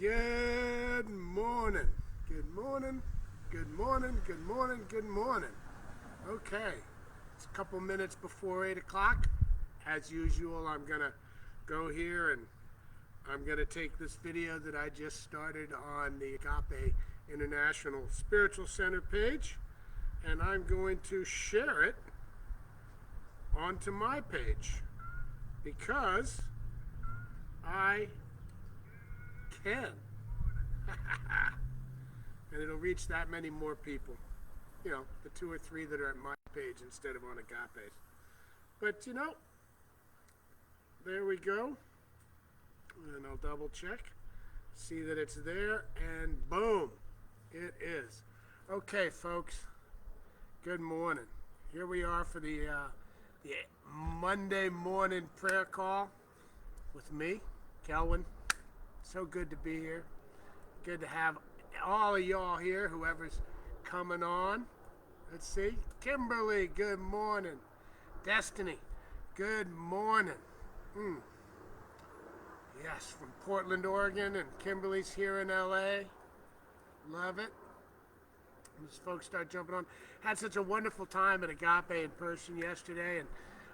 Good morning. Good morning. Good morning. Good morning. Good morning. Okay, it's a couple minutes before 8 o'clock. As usual, I'm going to go here and I'm going to take this video that I just started on the Agape International Spiritual Center page, and I'm going to share it onto my page because I can. And it'll reach that many more people. You know, the 2 or 3 that are at my page instead of on Agape's. But, there we go. And I'll double check. See that it's there, and boom, it is. Okay, folks, good morning. Here we are for the Monday morning prayer call with me, Kelvin. So good to be here. Good to have all of y'all here, whoever's coming on. Let's see. Kimberly, good morning. Destiny, good morning. Yes, from Portland, Oregon, and Kimberly's here in LA. Love it. As folks start jumping on. Had such a wonderful time at Agape in person yesterday, and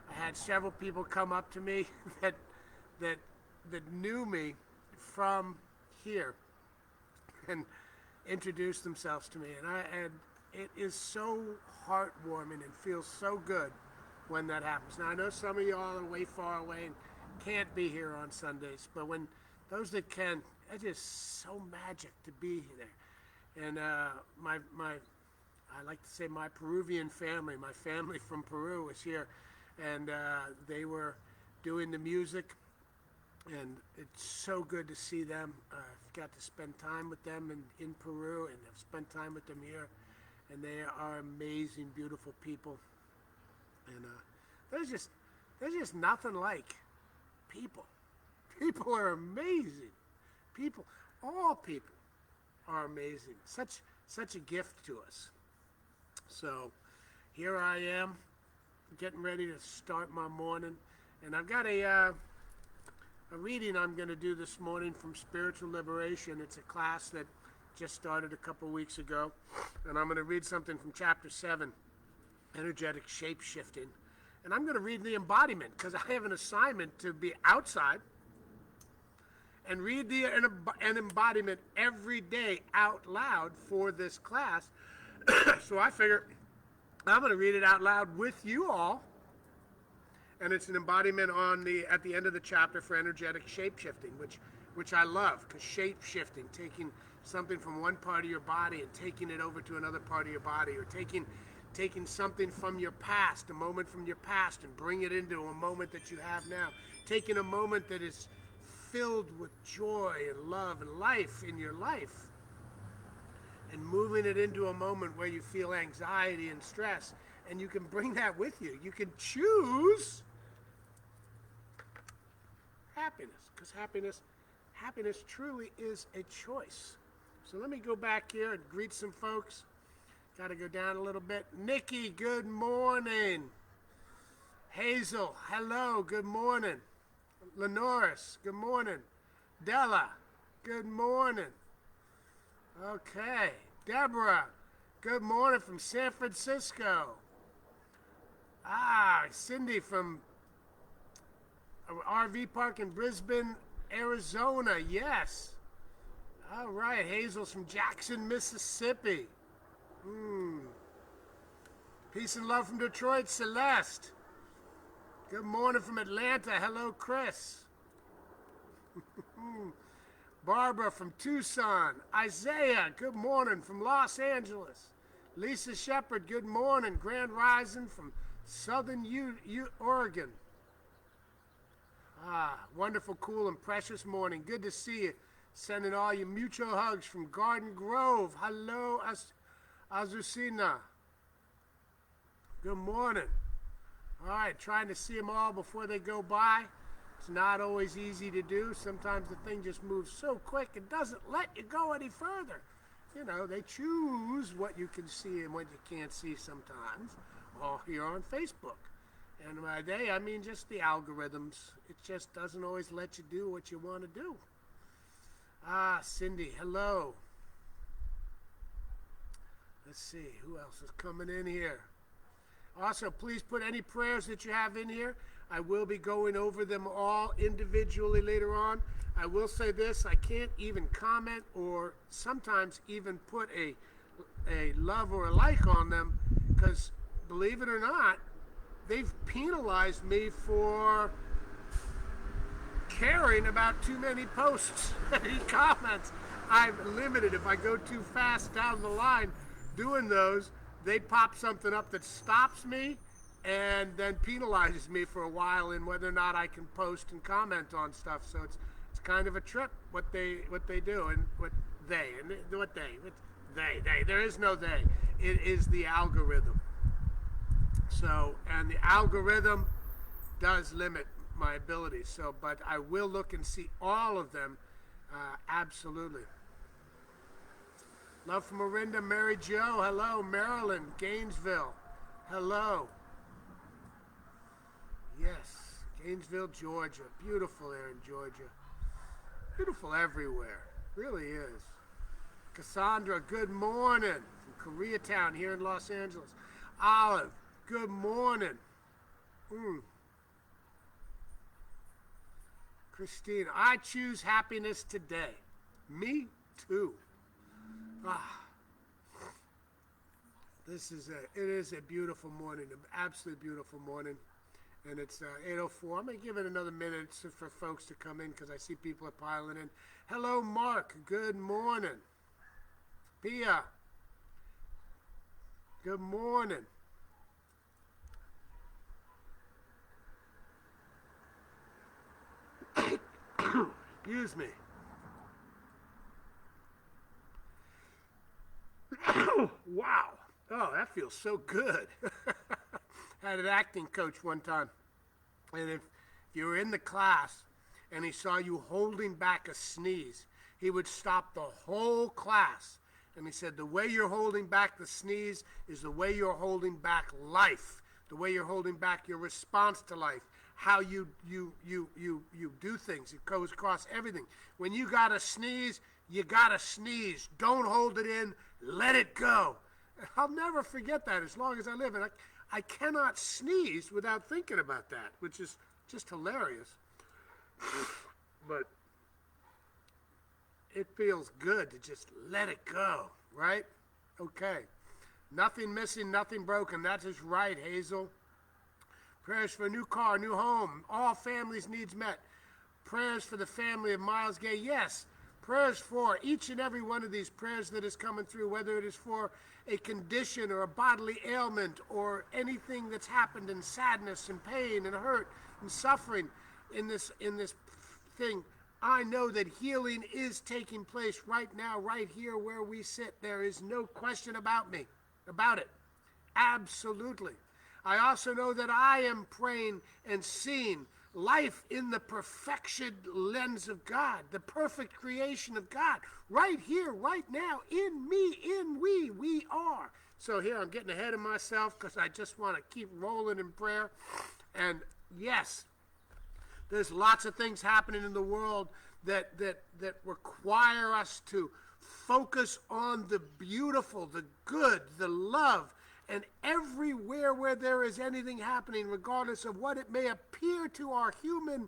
I had several people come up to me that knew me from here and introduce themselves to me, and it is so heartwarming and feels so good when that happens. Now I know some of y'all are way far away and can't be here on Sundays, but when those that can, it's just so magic to be there. And I like to say my Peruvian family, my family from Peru was here, and they were doing the music. And it's so good to see them. I've got to spend time with them in Peru, and I've spent time with them here. And they are amazing, beautiful people. And there's just nothing like people. People are amazing. All people are amazing. Such a gift to us. So here I am, getting ready to start my morning. And I've got a reading I'm going to do this morning from Spiritual Liberation. It's a class that just started a couple weeks ago. And I'm going to read something from Chapter 7, Energetic Shapeshifting. And I'm going to read the embodiment because I have an assignment to be outside and read an embodiment every day out loud for this class. So I figure I'm going to read it out loud with you all. And it's an embodiment at the end of the chapter for energetic shape-shifting, which I love, because shape-shifting, taking something from one part of your body and taking it over to another part of your body, or taking something from your past, a moment from your past, and bring it into a moment that you have now. Taking a moment that is filled with joy and love and life in your life, and moving it into a moment where you feel anxiety and stress, and you can bring that with you. You can choose happiness, because happiness truly is a choice. So let me go back here and greet some folks. Got to go down a little bit. Nikki, good morning. Hazel, hello, good morning. Lenoris, good morning. Della, good morning. Okay. Deborah, good morning from San Francisco. Cindy from RV Park in Brisbane, Arizona. Yes. All right. Hazel's from Jackson, Mississippi. Peace and love from Detroit, Celeste. Good morning from Atlanta. Hello, Chris. Barbara from Tucson. Isaiah, good morning from Los Angeles. Lisa Shepard, good morning. Grand Rising from Southern Oregon. Wonderful, cool, and precious morning. Good to see you. Sending all your mutual hugs from Garden Grove. Hello, Azucena. Good morning. All right, trying to see them all before they go by. It's not always easy to do. Sometimes the thing just moves so quick it doesn't let you go any further. They choose what you can see and what you can't see sometimes, all here on Facebook. And by they, I mean just the algorithms. It just doesn't always let you do what you want to do. Ah, Cindy, hello. Let's see, who else is coming in here? Also, please put any prayers that you have in here. I will be going over them all individually later on. I will say this, I can't even comment or sometimes even put a love or a like on them because, believe it or not, they've penalized me for caring about too many posts and comments. I'm limited. If I go too fast down the line doing those, they pop something up that stops me and then penalizes me for a while in whether or not I can post and comment on stuff. So it's kind of a trip what they do and what they. There is no they. It is the algorithm. So, and the algorithm does limit my abilities. So, but I will look and see all of them. Absolutely. Love from Marinda, Mary Jo. Hello, Maryland, Gainesville. Hello. Yes, Gainesville, Georgia. Beautiful there in Georgia. Beautiful everywhere. Really is. Cassandra, good morning from Koreatown here in Los Angeles. Olive, good morning. Christine, I choose happiness today. Me too. It is a beautiful morning, an absolutely beautiful morning. And it's 8:04. I'm going to give it another minute for folks to come in because I see people are piling in. Hello, Mark. Good morning. Pia. Good morning. Excuse me. Wow. Oh, that feels so good. Had an acting coach one time. And if you were in the class and he saw you holding back a sneeze, he would stop the whole class. And he said, the way you're holding back the sneeze is the way you're holding back life, the way you're holding back your response to life, how you do things. It goes across everything. When you gotta sneeze, you gotta sneeze. Don't hold it in. Let it go. I'll never forget that as long as I live. And I cannot sneeze without thinking about that, which is just hilarious. But it feels good to just let it go, right? Okay. Nothing missing, nothing broken. That is right, Hazel. Prayers for a new car, new home, all families' needs met. Prayers for the family of Miles Gay. Yes, prayers for each and every one of these prayers that is coming through, whether it is for a condition or a bodily ailment or anything that's happened in sadness and pain and hurt and suffering in this thing. I know that healing is taking place right now, right here where we sit. There is no question about it. Absolutely. I also know that I am praying and seeing life in the perfection lens of God, the perfect creation of God, right here, right now, in me, in we are. So here I'm getting ahead of myself because I just want to keep rolling in prayer. And yes, there's lots of things happening in the world that require us to focus on the beautiful, the good, the love, and everywhere where there is anything happening, regardless of what it may appear to our human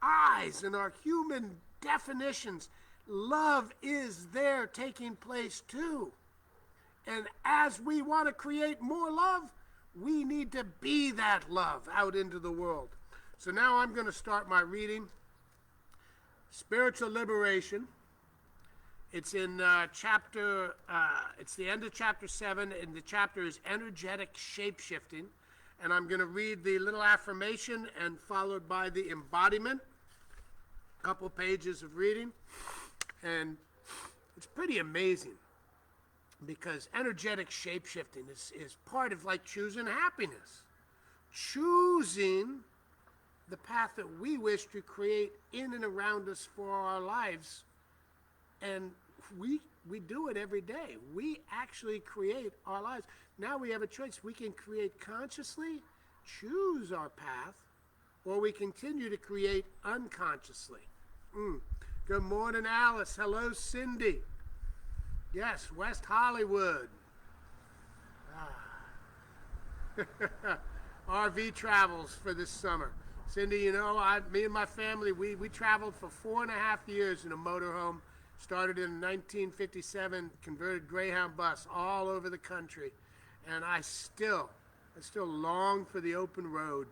eyes and our human definitions, love is there taking place too. And as we want to create more love, we need to be that love out into the world. So now I'm going to start my reading. Spiritual Liberation. It's in it's the end of chapter 7, and the chapter is Energetic Shapeshifting. And I'm going to read the little affirmation and followed by the embodiment. A couple pages of reading. And it's pretty amazing because energetic shapeshifting is part of like choosing happiness. Choosing the path that we wish to create in and around us for our lives. And we do it every day. We actually create our lives. Now we have a choice. We can create consciously, choose our path, or we continue to create unconsciously. Good morning, Alice. Hello, Cindy. Yes, West Hollywood. RV travels for this summer. Cindy, you know, me and my family, we traveled for 4.5 years in a motorhome. Started in 1957, converted Greyhound bus all over the country. And I still long for the open road.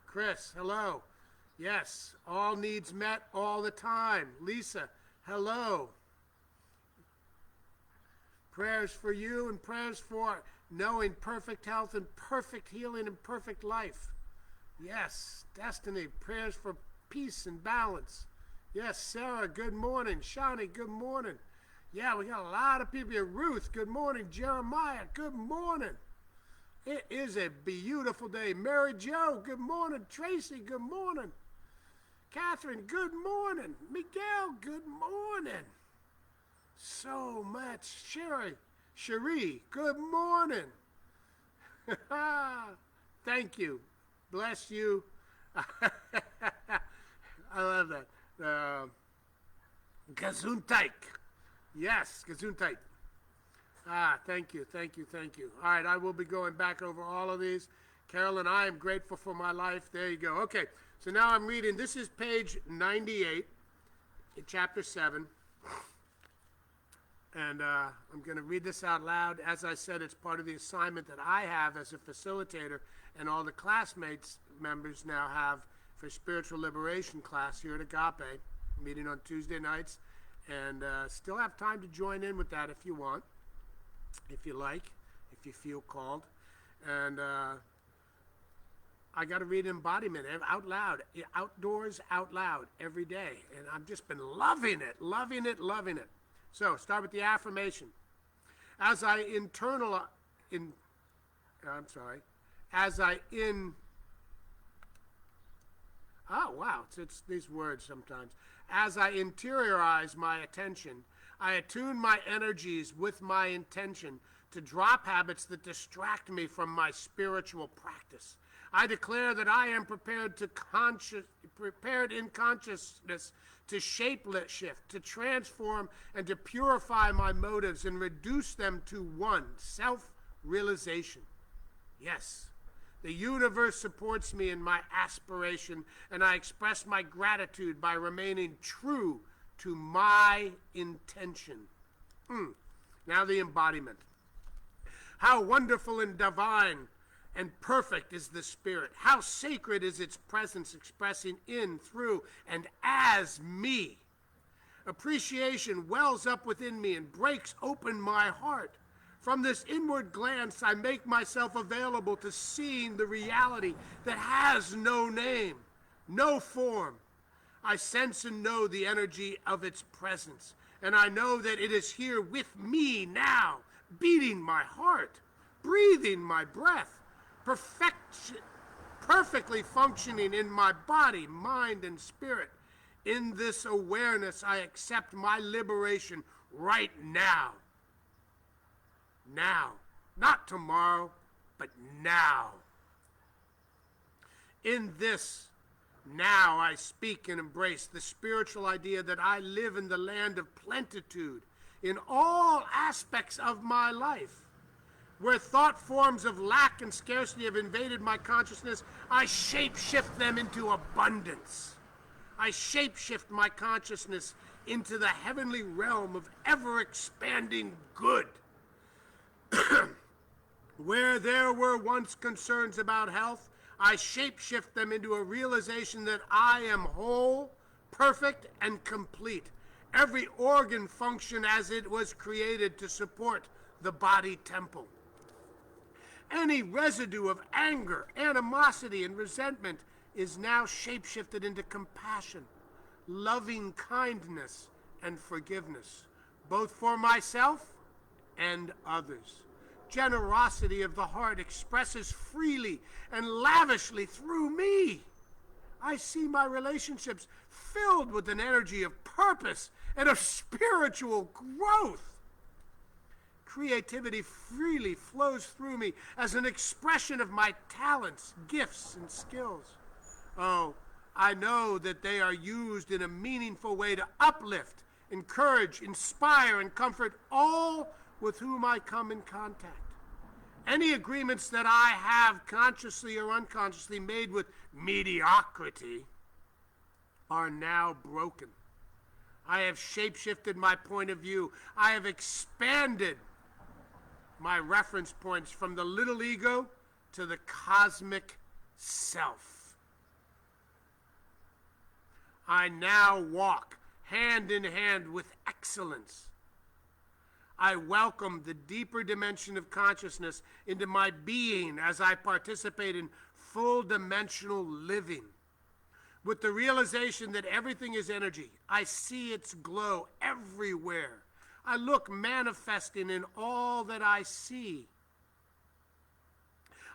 Chris, hello. Yes, all needs met all the time. Lisa, hello. Prayers for you and prayers for knowing perfect health and perfect healing and perfect life. Yes, Destiny, prayers for peace and balance. Yes, Sarah, good morning. Shawnee, good morning. Yeah, we got a lot of people here. Ruth, good morning. Jeremiah, good morning. It is a beautiful day. Mary Jo, good morning. Tracy, good morning. Catherine, good morning. Miguel, good morning. So much. Cherie, good morning. Thank you. Bless you. I love that. Gesundheit. Yes, Gesundheit. Thank you. All right, I will be going back over all of these. Carolyn, I am grateful for my life. There you go. Okay, so now I'm reading. This is page 98 in chapter 7. And I'm going to read this out loud. As I said, it's part of the assignment that I have as a facilitator and all the classmates members now have for spiritual liberation class here at Agape, meeting on Tuesday nights. And still have time to join in with that if you want, if you like, if you feel called. And I got to read embodiment out loud, outdoors, out loud, every day. And I've just been loving it. So, start with the affirmation. As I it's these words sometimes. As I interiorize my attention, I attune my energies with my intention to drop habits that distract me from my spiritual practice. I declare that I am prepared in consciousness to shift, to transform, and to purify my motives and reduce them to one, self-realization. Yes, the universe supports me in my aspiration, and I express my gratitude by remaining true to my intention. Now the embodiment. How wonderful and divine and perfect is the Spirit. How sacred is its presence expressing in, through, and as me. Appreciation wells up within me and breaks open my heart. From this inward glance, I make myself available to seeing the reality that has no name, no form. I sense and know the energy of its presence, and I know that it is here with me now, beating my heart, breathing my breath, perfectly functioning in my body, mind, and spirit. In this awareness, I accept my liberation right now. Now, not tomorrow, but now. In this now, I speak and embrace the spiritual idea that I live in the land of plenitude in all aspects of my life. Where thought forms of lack and scarcity have invaded my consciousness, I shape-shift them into abundance. I shape-shift my consciousness into the heavenly realm of ever-expanding good. Where there were once concerns about health, I shape-shift them into a realization that I am whole, perfect, and complete. Every organ function as it was created to support the body temple. Any residue of anger, animosity, and resentment is now shape-shifted into compassion, loving kindness, and forgiveness, both for myself and others. Generosity of the heart expresses freely and lavishly through me. I see my relationships filled with an energy of purpose and of spiritual growth. Creativity freely flows through me as an expression of my talents, gifts, and skills. Oh, I know that they are used in a meaningful way to uplift, encourage, inspire, and comfort all with whom I come in contact. Any agreements that I have consciously or unconsciously made with mediocrity are now broken. I have shapeshifted my point of view. I have expanded my reference points from the little ego to the cosmic self. I now walk hand in hand with excellence. I welcome the deeper dimension of consciousness into my being as I participate in full dimensional living. With the realization that everything is energy, I see its glow everywhere. I look manifesting in all that I see.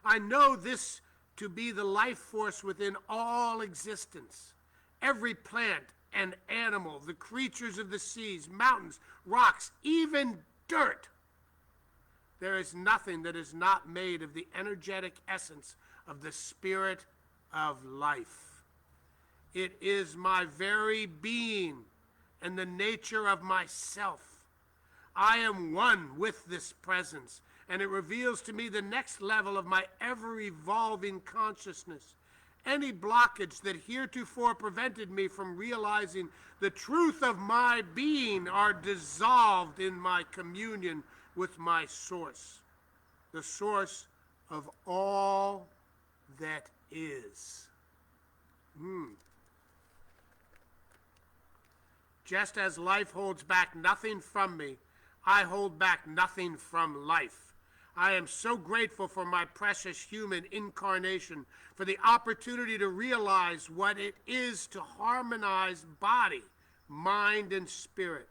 I know this to be the life force within all existence. Every plant and animal, the creatures of the seas, mountains, rocks, even dirt. There is nothing that is not made of the energetic essence of the spirit of life. It is my very being and the nature of myself. I am one with this presence, and it reveals to me the next level of my ever-evolving consciousness. Any blockage that heretofore prevented me from realizing the truth of my being are dissolved in my communion with my source, the source of all that is. Just as life holds back nothing from me, I hold back nothing from life. I am so grateful for my precious human incarnation, for the opportunity to realize what it is to harmonize body, mind, and spirit,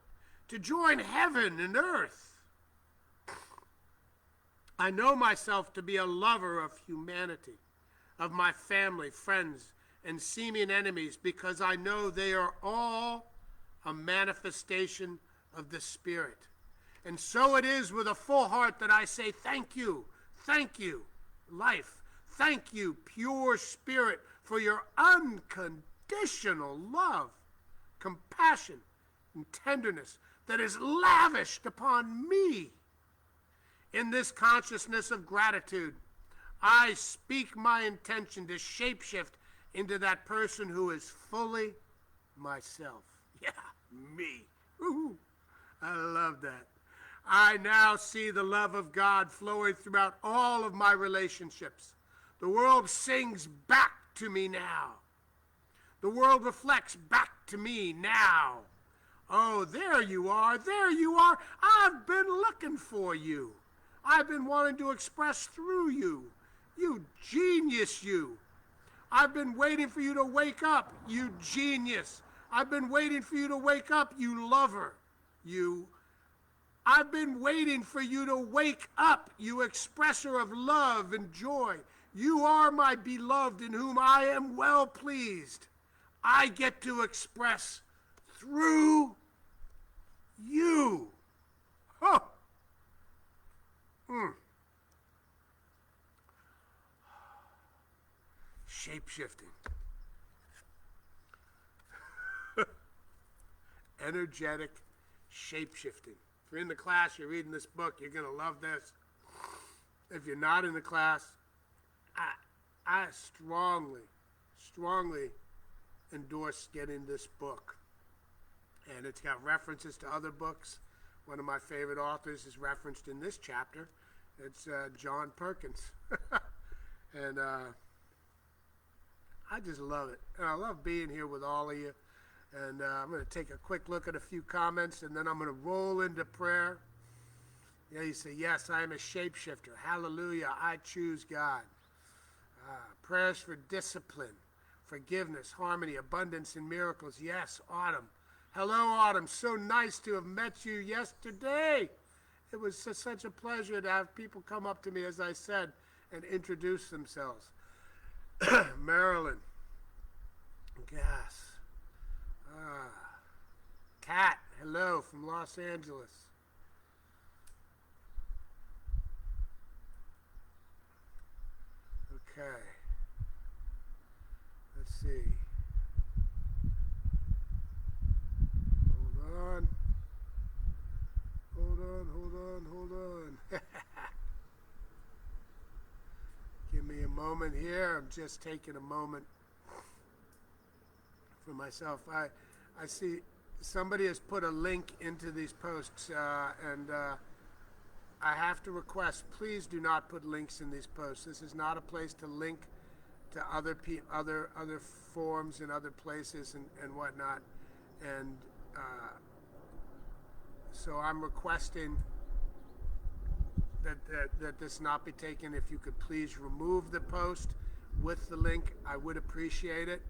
to join heaven and earth. I know myself to be a lover of humanity, of my family, friends, and seeming enemies, because I know they are all a manifestation of the Spirit. And so it is with a full heart that I say thank you, life, thank you, pure Spirit, for your unconditional love, compassion, and tenderness that is lavished upon me. In this consciousness of gratitude, I speak my intention to shapeshift into that person who is fully myself. Yeah, me. Ooh, I love that. I now see the love of God flowing throughout all of my relationships. The world sings back to me now. The world reflects back to me now. Oh, there you are. There you are. I've been looking for you. I've been wanting to express through you. You genius, you. I've been waiting for you to wake up, you genius. I've been waiting for you to wake up, you lover, you. I've been waiting for you to wake up, you expresser of love and joy. You are my beloved in whom I am well pleased. I get to express through you. Oh. Shape-shifting. Energetic shape-shifting. If you're in the class, you're reading this book, you're going to love this. If you're not in the class, I strongly endorse getting this book. And it's got references to other books. One of my favorite authors is referenced in this chapter. It's John Perkins. And I just love it. And I love being here with all of you. And I'm going to take a quick look at a few comments, and then I'm going to roll into prayer. Yeah, you say, yes, I am a shapeshifter. Hallelujah, I choose God. Prayers for discipline, forgiveness, harmony, abundance, and miracles. Yes, Autumn. Hello, Autumn. So nice to have met you yesterday. It was such a pleasure to have people come up to me, as I said, and introduce themselves. Marilyn. Yes. Kat, hello from Los Angeles. Okay. Let's see. here, I'm just taking a moment for myself. I see somebody has put a link into these posts, and I have to request, please do not put links in these posts. This is not a place to link to other forums and other places and whatnot. And so I'm requesting that this not be taken. If you could please remove the post with the link, I would appreciate it.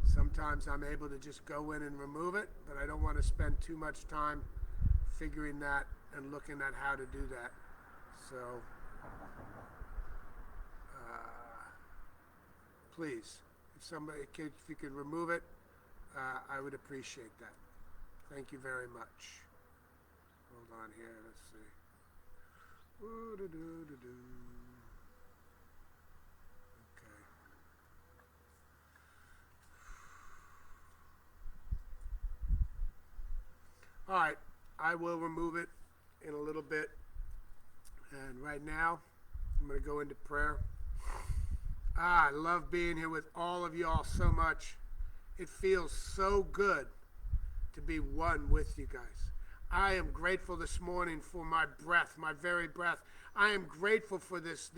Sometimes I'm able to just go in and remove it, but I don't want to spend too much time figuring that and looking at how to do that. So please, if you could remove it, I would appreciate that. Thank you very much. Hold on here, let's see. Okay. All right, I will remove it in a little bit. And right now, I'm going to go into prayer. I love being here with all of y'all so much. It feels so good to be one with you guys. I am grateful this morning for my breath, my very breath. I am grateful for this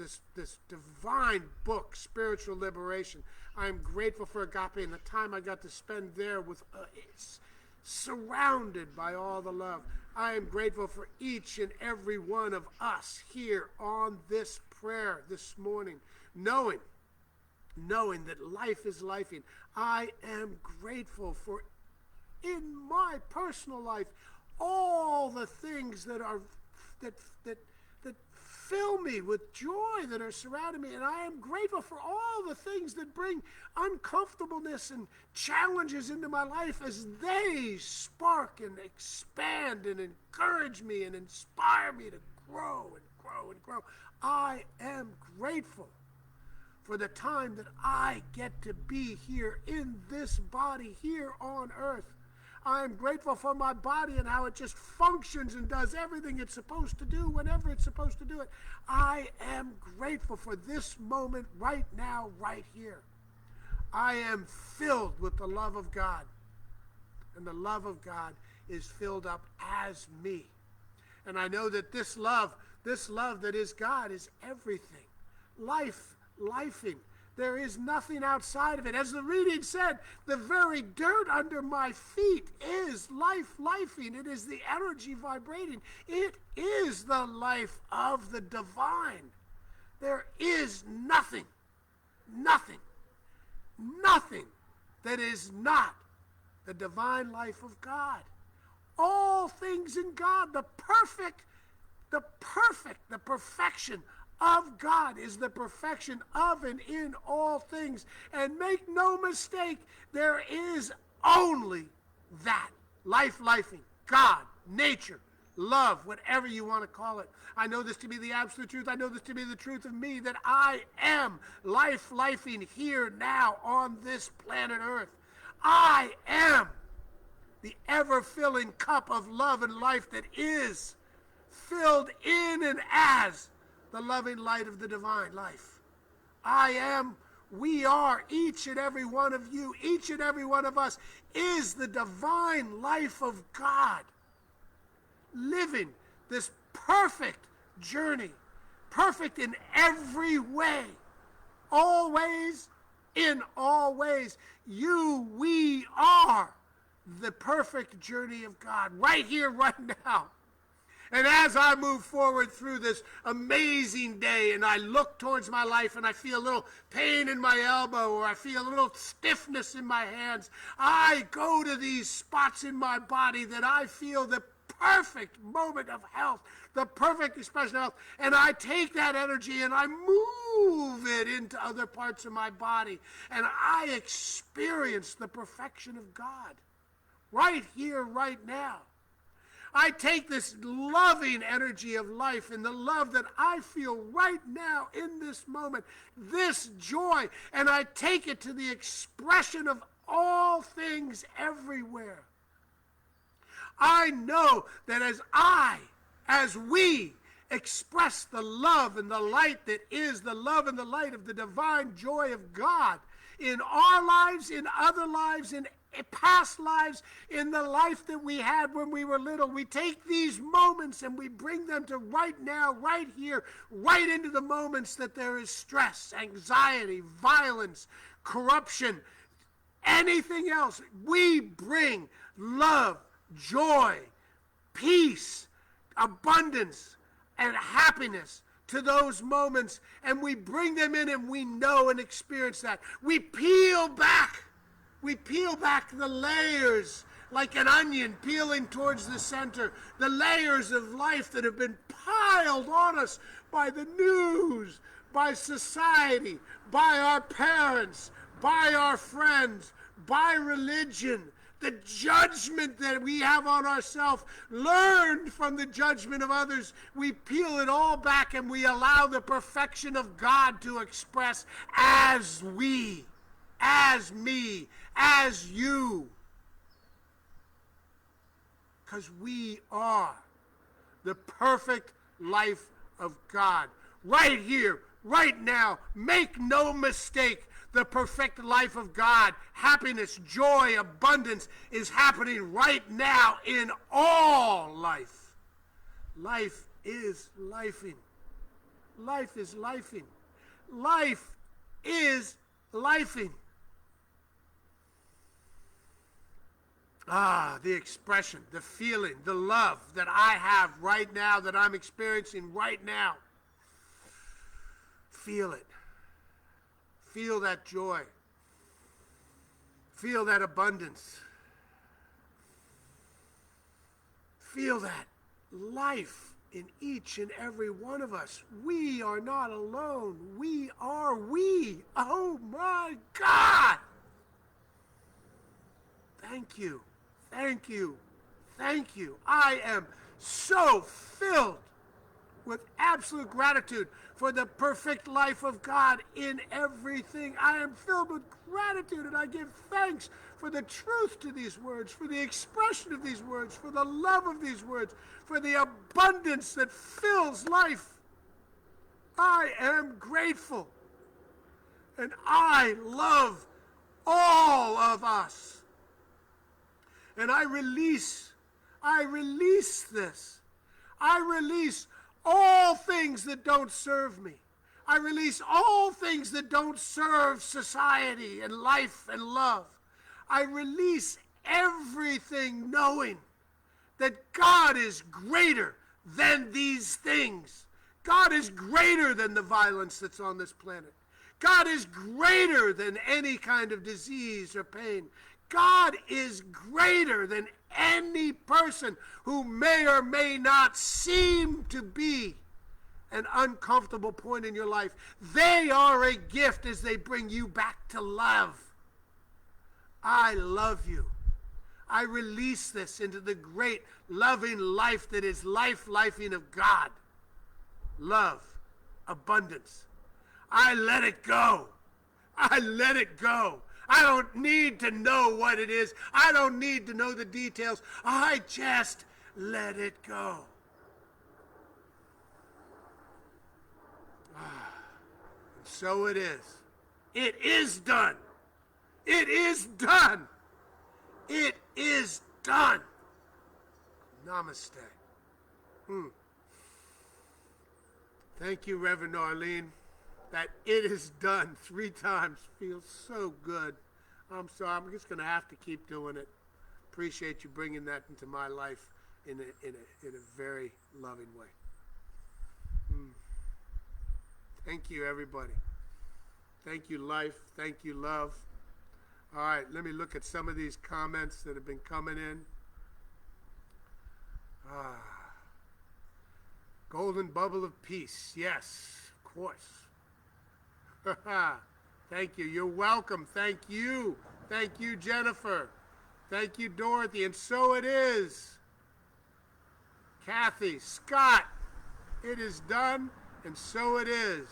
divine book, Spiritual Liberation. I am grateful for Agape and the time I got to spend there with surrounded by all the love. I am grateful for each and every one of us here on this prayer this morning, knowing that life is lifing. I am grateful for, in my personal life, all the things that fill me with joy, that are surrounding me. And I am grateful for all the things that bring uncomfortableness and challenges into my life as they spark and expand and encourage me and inspire me to grow and grow and grow. I am grateful for the time that I get to be here in this body here on earth. I am grateful for my body and how it just functions and does everything it's supposed to do whenever it's supposed to do it. I am grateful for this moment right now, right here. I am filled with the love of God. And the love of God is filled up as me. And I know that this love that is God is everything. Lifing. There is nothing outside of it. As the reading said, the very dirt under my feet is lifing. It is the energy vibrating. It is the life of the divine. There is nothing that is not the divine life of God. All things in God, the perfection of God is the perfection of and in all things. And make no mistake, there is only that. Lifing, God, nature, love, whatever you want to call it. I know this to be the absolute truth. I know this to be the truth of me, that I am lifing here now on this planet Earth. I am the ever-filling cup of love and life that is filled in and as the loving light of the divine life. We are, each and every one of you, each and every one of us is the divine life of God, living this perfect journey, perfect in every way, always, in all ways. We are the perfect journey of God right here, right now. And as I move forward through this amazing day and I look towards my life and I feel a little pain in my elbow or I feel a little stiffness in my hands, I go to these spots in my body that I feel the perfect moment of health, the perfect expression of health, and I take that energy and I move it into other parts of my body and I experience the perfection of God right here, right now. I take this loving energy of life and the love that I feel right now in this moment, this joy, and I take it to the expression of all things everywhere. I know that as we, express the love and the light that is the love and the light of the divine joy of God in our lives, in other lives, in past lives, in the life that we had when we were little. We take these moments and we bring them to right now, right here, right into the moments that there is stress, anxiety, violence, corruption, anything else. We bring love, joy, peace, abundance, and happiness to those moments, and we bring them in, and we know and experience that. We peel back the layers like an onion peeling towards the center, the layers of life that have been piled on us by the news, by society, by our parents, by our friends, by religion, the judgment that we have on ourselves, learned from the judgment of others. We peel it all back and we allow the perfection of God to express as we, as me, as you. Because we are the perfect life of God. Right here, right now, make no mistake. The perfect life of God, happiness, joy, abundance is happening right now in all life. Life is lifing. Life is lifing. Life is lifing. The expression, the feeling, the love that I have right now, that I'm experiencing right now. Feel it. Feel that joy. Feel that abundance. Feel that life in each and every one of us. We are not alone. We are we. Oh my God! Thank you. Thank you. Thank you. I am so filled with absolute gratitude for the perfect life of God in everything. I am filled with gratitude, and I give thanks for the truth to these words, for the expression of these words, for the love of these words, for the abundance that fills life. I am grateful, and I love all of us. And I release this. I release all things that don't serve me. I release all things that don't serve society and life and love. I release everything knowing that God is greater than these things. God is greater than the violence that's on this planet. God is greater than any kind of disease or pain. God is greater than any person who may or may not seem to be an uncomfortable point in your life. They are a gift as they bring you back to love. I love you. I release this into the great loving life that is lifing of God. Love, abundance. I let it go. I let it go. I don't need to know what it is. I don't need to know the details. I just let it go. And so it is. It is done. It is done. It is done. Namaste. Thank you, Reverend Arlene. That it is done 3 times feels so good. I'm sorry, I'm just going to have to keep doing it. Appreciate you bringing that into my life in a very loving way. Thank you, everybody. Thank you, life. Thank you, love. All right, let me look at some of these comments that have been coming in. Golden bubble of peace. Yes, of course. Thank you. You're welcome. Thank you. Thank you, Jennifer. Thank you, Dorothy. And so it is. Kathy, Scott, it is done, and so it is.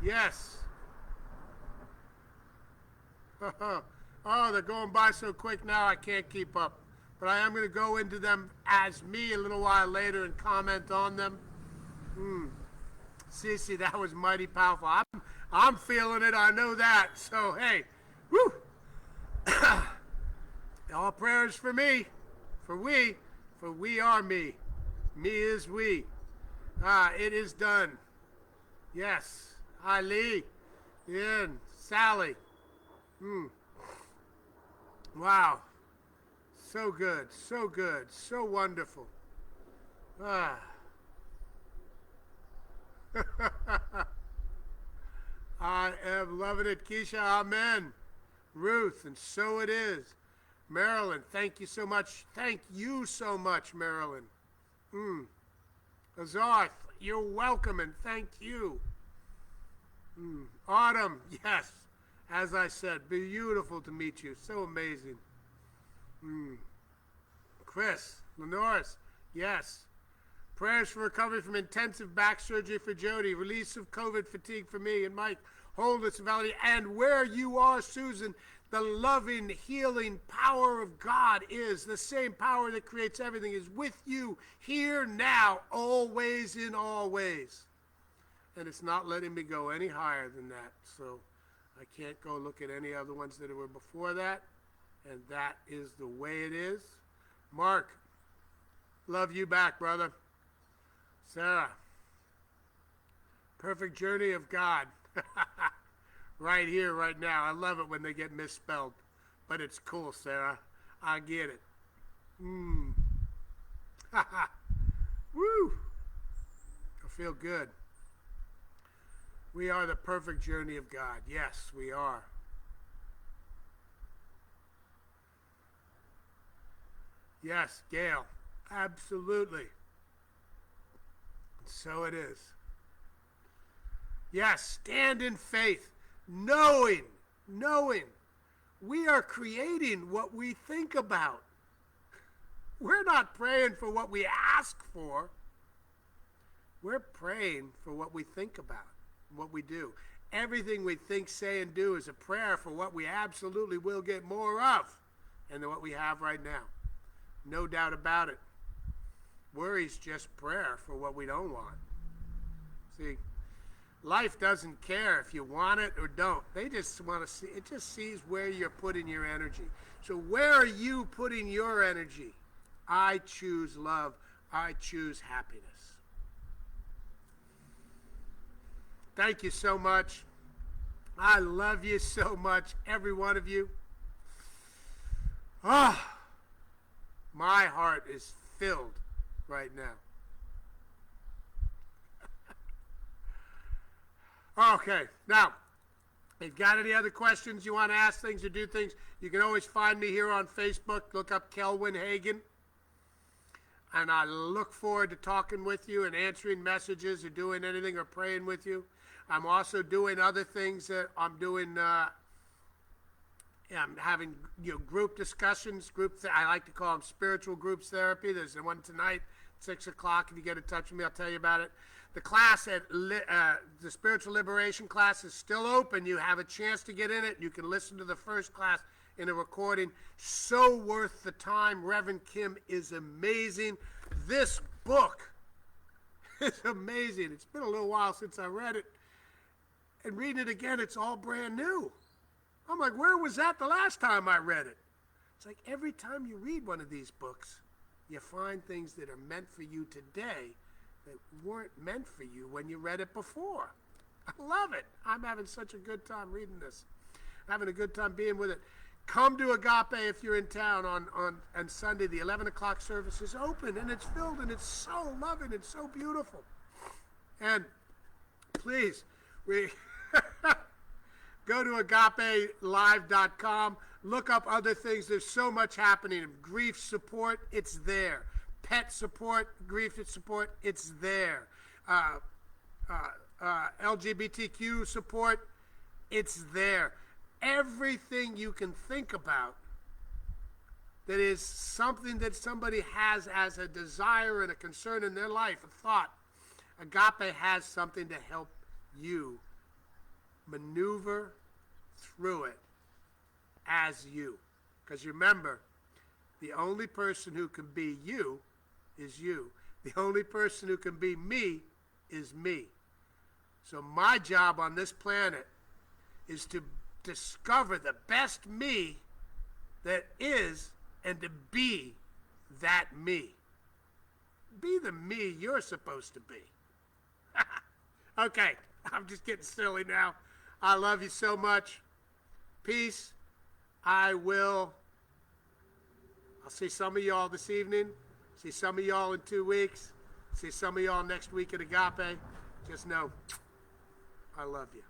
Yes. Oh, they're going by so quick now I can't keep up. But I am going to go into them as me a little while later and comment on them. Cece, that was mighty powerful. I'm feeling it. I know that. So, hey, woo. All prayers for me, for we are me. Me is we. It is done. Yes. Hi, Lee. Ian. Sally. Wow. So good. So good. So wonderful. Ah. I am loving it, Keisha. Amen. Ruth, and so it is. Marilyn, thank you so much. Thank you so much, Marilyn. Azarth, you're welcome, and thank you. Autumn, yes. As I said, beautiful to meet you. So amazing. Chris, Lenoris, yes. Prayers for recovery from intensive back surgery for Jody. Release of COVID fatigue for me and Mike. Wholeness and validity. And where you are, Susan, the loving, healing power of God is the same power that creates everything is with you here, now, always, in all ways. And it's not letting me go any higher than that. So I can't go look at any other ones that were before that. And that is the way it is. Mark, love you back, brother. Sarah, perfect journey of God. Right here, right now. I love it when they get misspelled. But it's cool, Sarah. I get it. Woo! I feel good. We are the perfect journey of God. Yes, we are. Yes, Gail. Absolutely. So it is. Yes, stand in faith, knowing we are creating what we think about. We're not praying for what we ask for. We're praying for what we think about, what we do. Everything we think, say, and do is a prayer for what we absolutely will get more of than what we have right now. No doubt about it. Worry's just prayer for what we don't want. See, life doesn't care if you want it or don't. They just want to see, it just sees where you're putting your energy. So where are you putting your energy? I choose love. I choose happiness. Thank you so much. I love you so much, every one of you. Ah, my heart is filled right now. Okay, now, if you've got any other questions, you want to ask things or do things, you can always find me here on Facebook. Look up Kelwin Hagen. And I look forward to talking with you and answering messages or doing anything or praying with you. I'm also doing other things that I'm doing. I'm having group discussions. I like to call them spiritual groups therapy. There's one tonight, 6 o'clock. If you get in touch with me, I'll tell you about it. The class at the Spiritual Liberation class is still open. You have a chance to get in it. You can listen to the first class in a recording. So worth the time. Reverend Kim is amazing. This book is amazing. It's been a little while since I read it. And reading it again, it's all brand new. I'm like, where was that the last time I read it? It's like every time you read one of these books, you find things that are meant for you today that weren't meant for you when you read it before. I love it. I'm having such a good time reading this. Having a good time being with it. Come to Agape if you're in town on Sunday. The 11 o'clock service is open, and it's filled, and it's so loving and so beautiful. And please, go to agapelive.com. Look up other things. There's so much happening. Grief support, it's there. Pet support, grief support, it's there. LGBTQ support, it's there. Everything you can think about that is something that somebody has as a desire and a concern in their life, a thought, Agape has something to help you maneuver through it as you. Because remember, the only person who can be you is you. The only person who can be me is me. So my job on this planet is to discover the best me that is and to be that me. Be the me you're supposed to be. Okay, I'm just getting silly now. I love you so much. Peace. I'll see some of y'all this evening. See some of y'all in 2 weeks. See some of y'all next week at Agape. Just know, I love you.